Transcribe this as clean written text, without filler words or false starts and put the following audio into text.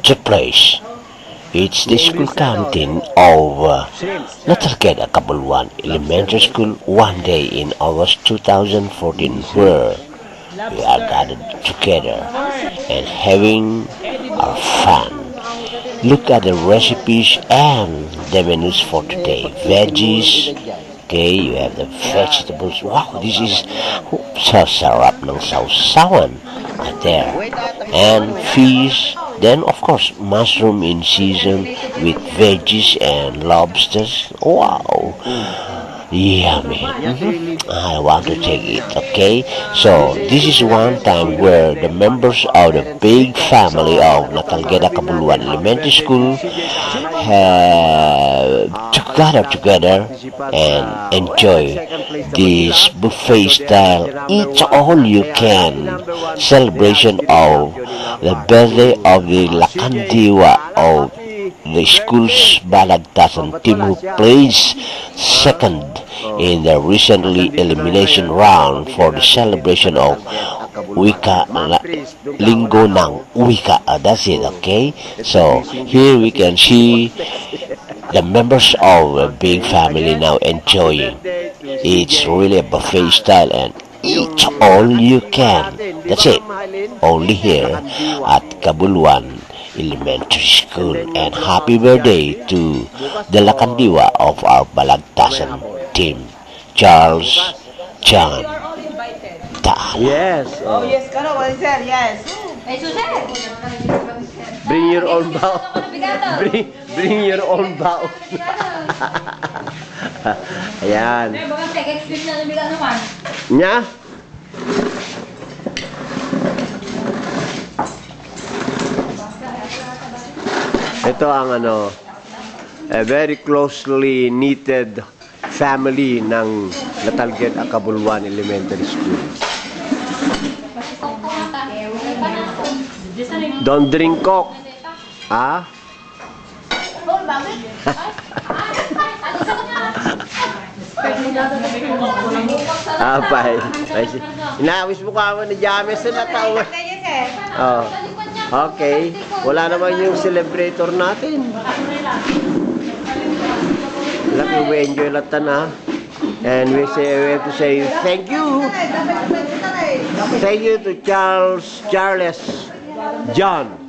the place. It's the school canteen of Natalqueda Cabuluan Elementary School one day in August 2014 where we are gathered together and having our fun. Look at the recipes and the menus for today. Veggies, okay, you have the vegetables. Wow, this is sa sarap ng sausawan there. And fish, then of course mushroom in season with veggies and lobsters. Wow, yummy. I want to take it. Okay, so this is one time where the members of the big family of Natalqueda Cabuluan Elementary School have to gather together and enjoy this buffet style eat all you can celebration of the birthday of the Lakandiwa of the school's Balagtasan team who plays second in the recently elimination round for the celebration of Wika Linggo ng Wika. That's it, okay? So here we can see the members of a big family now enjoying. It's really a buffet style and eat all you can. That's it. Only here at Cabuluan Elementary School. And happy birthday to the Lakandiwa of our Balagtasan team, Charles John Taala. Yes. Oh, yes, Kano, what is that? Yes. Bring your own bow. Bring your own bow. Ayan. Nya? Ito ang a very closely knitted family ng Natalqueda Cabuluan Elementary School. Don't drink coke. Ah? Apay. Inawis mo ka ni James na tao. Oh. Okay. Wala naman yung celebrator natin. Laki, we enjoy latan ha. And we have to say thank you. Thank you to Charles John